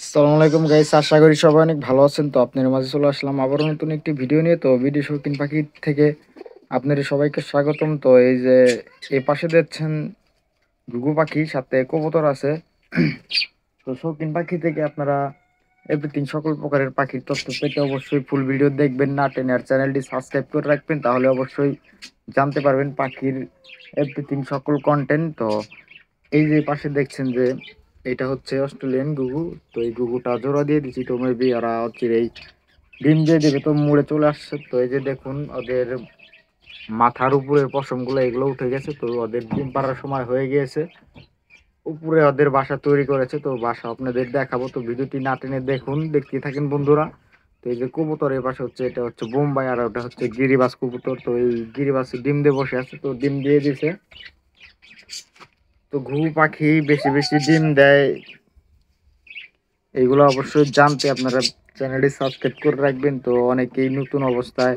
আসসালামু আলাইকুম গাইস, আশা করি সবাই অনেক ভালো আছেন। তো আপনার মাঝে চলে আসলাম আবারও নতুন একটি ভিডিও নিয়ে। তো ভিডিও শৌখিন পাখি থেকে আপনাদের সবাইকে স্বাগতম। তো এই যে এই পাশে দেখছেন ঘুঘু পাখি, সাথে কবুতর আছে। তো শৌখিন পাখি থেকে আপনারা এভরিথিং সকল প্রকারের পাখির তথ্য পেতে অবশ্যই ফুল ভিডিও দেখবেন, না টেনে আর চ্যানেলটি সাবস্ক্রাইব করে রাখবেন, তাহলে অবশ্যই জানতে পারবেন পাখির এভরিথিং সকল কন্টেন্ট। তো এই যে পাশে দেখছেন যে এটা হচ্ছে অস্ট্রেলিয়ান ঘুঘু। তো এই ঘুঘুটা জোড়া দিয়ে দিচ্ছি, তো মেবি ওরা হচ্ছে এই ডিম দিয়ে দেবে, তো মুড়ে চলে আসছে। তো এই যে দেখুন ওদের মাথার উপরের পশমগুলো এগুলো উঠে গেছে, তো ওদের ডিম পাড়ার সময় হয়ে গিয়েছে। উপরে ওদের বাসা তৈরি করেছে, তো বাসা আপনাদের দেখাবো। তো ভিডিওটি না টেনে দেখুন, দেখতে থাকেন বন্ধুরা। তো এই যে কবুতরের পাশে হচ্ছে এটা হচ্ছে বোম্বাই, আর ওটা হচ্ছে গিরিবাজ কবুতর। তো এই গিরিবাজ ডিম দিয়ে বসে আছে, তো ডিম দিয়ে দিছে। তো ঘুঘু পাখি বেশি বেশি ডিম দেয়, এইগুলো অবশ্যই জানতে আপনারা চ্যানেলটি সাবস্ক্রাইব করে রাখবেন। তো অনেকেই নতুন অবস্থায়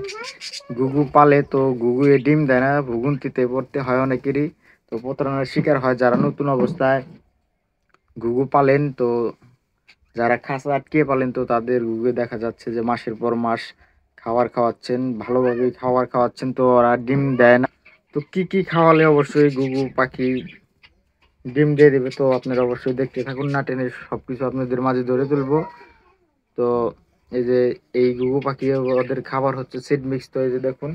ঘুঘু পালে, তো ঘুঘু এ ডিম দেয় না, ভুগুন্তিতে পড়তে হয় অনেকেরই। তো প্রতারণার শিকার হয় যারা নতুন অবস্থায় ঘুঘু পালেন। তো যারা খাঁচা আটকে পালেন, তো তাদের ঘুঘু দেখা যাচ্ছে যে মাসের পর মাস খাবার খাওয়াচ্ছেন, ভালোভাবে খাবার খাওয়াচ্ছেন, তো ওরা ডিম দেয় না। তো কি কি খাওয়ালে অবশ্যই ঘুঘু পাখি ডিম দিয়ে দেবে, তো আপনারা অবশ্যই দেখতে থাকুন, না টেনে সবকিছু আপনাদের মাঝে ধরে তুলবো। তো এই যে এই ঘুঘু পাখি ওদের খাবার হচ্ছে সিড মিক্স। তো এই যে দেখুন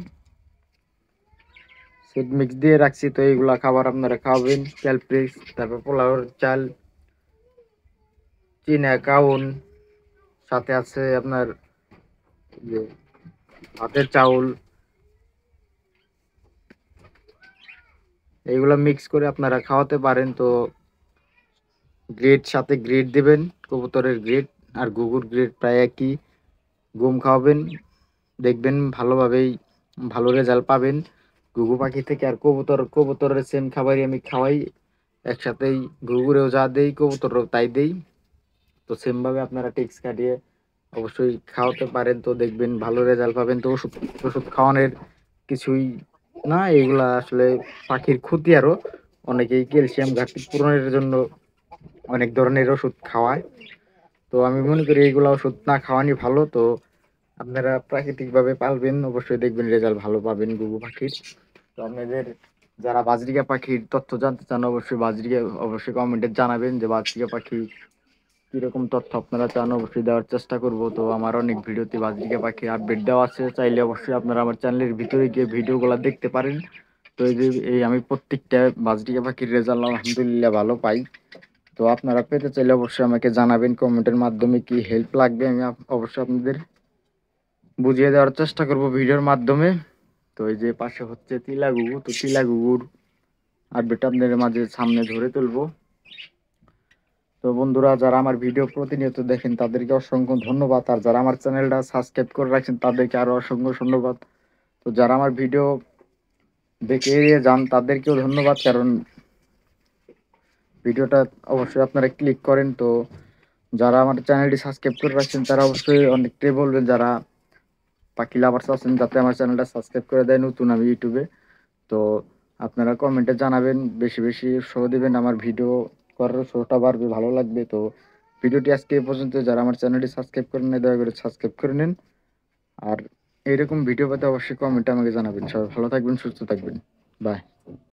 সিড মিক্স দিয়ে রাখছি, তো এইগুলা খাবার আপনারা খাওয়াবেন। ক্যালপ্রিক্স, তারপর পোলাওর চাল, চীনা কাউন, সাথে আছে আপনার যে ভাতের চাউল, এইগুলা মিক্স করে আপনারা খাওয়াতে পারেন। তো গ্রেড সাথে গ্রেড দিবেন, কবুতরের গ্রেড আর ঘুঘুর গ্রেড প্রায় একই। গম খাওয়াবেন, দেখবেন ভালোভাবেই ভালো রেজাল্ট পাবেন ঘুঘু পাখি থেকে। আর কবুতরের সেম খাবারই আমি খাওয়াই একসাথেই, ঘুঘুরেও যা দেই কবুতরেও তাই দেই। তো সেমভাবে আপনারা টিক্স কাটিয়ে অবশ্যই খাওয়াতে পারেন, তো দেখবেন ভালো রেজাল্ট পাবেন। তো ওষুধ ওষুধ খাওয়ানোর কিছুই না, এগুলা আসলে পাখির ক্ষতি। আরও অনেকেই ক্যালসিয়াম ঘাটতি পূরণের জন্য অনেক ধরনের ওষুধ খাওয়ায়, তো আমি মনে করি এইগুলা ওষুধ না খাওয়ানি ভালো। তো আপনারা প্রাকৃতিকভাবে পালবেন, অবশ্যই দেখবেন রেজাল্ট ভালো পাবেন ঘুঘু পাখির। তো আপনাদের যারা বাজরিকা পাখির তথ্য জানতে চান, অবশ্যই বাজরিকা অবশ্যই কমেন্টে জানাবেন যে বাজরিকা পাখি কীরকম তথ্য আপনারা চান, অবশ্যই দেওয়ার চেষ্টা করব। তো আমার অনেক ভিডিওতে বাজরিকা পাখির আপডেট দেওয়া আছে, চাইলে অবশ্যই আপনারা আমার চ্যানেলের ভিতরে গিয়ে ভিডিওগুলো দেখতে পারেন। তো এই যে এই আমি প্রত্যেকটা বাজরিকা পাখির রেজাল্ট আলহামদুলিল্লাহ ভালো পাই। তো আপনারা পেতে চাইলে অবশ্যই আমাকে জানাবেন কমেন্টের মাধ্যমে, কি হেল্প লাগবে আমি অবশ্যই আপনাদের বুঝিয়ে দেওয়ার চেষ্টা করব ভিডিওর মাধ্যমে। তো এই যে পাশে হচ্ছে তিলা ঘুঘু, তো তিলা ঘুঘুর আপডেট আপনাদের মাঝে সামনে ধরে তুলবো। তো বন্ধুরা, যারা আমার ভিডিও প্রতিনিয়ত দেখেন তাদেরকে অসংখ্য ধন্যবাদ, আর যারা আমার চ্যানেলটা সাবস্ক্রাইব করে রাখছেন তাদেরকে আরও অসংখ্য ধন্যবাদ। তো যারা আমার ভিডিও দেখে এড়িয়ে যান তাদেরকেও ধন্যবাদ, কারণ ভিডিওটা অবশ্যই আপনারা ক্লিক করেন। তো যারা আমার চ্যানেলটি সাবস্ক্রাইব করে রাখছেন তারা অবশ্যই অনেকটাই বলবেন যারা পাখি লাভার্স আছেন, যাতে আমার চ্যানেলটা সাবস্ক্রাইব করে দেয়, নতুন আমি ইউটিউবে। তো আপনারা কমেন্টে জানাবেন, বেশি বেশি শো দেবেন, আমার ভিডিও করার শোটা বাড়বে, ভালো লাগবে। তো ভিডিওটি আজকে এই পর্যন্ত। যারা আমার চ্যানেলটি সাবস্ক্রাইব করে নেন দয়া করে সাবস্ক্রাইব করে নিন, আর এইরকম ভিডিও পেতে অবশ্যই কমেন্টে আমাকে জানাবেন। সবাই ভালো থাকবেন, সুস্থ থাকবেন, বাই।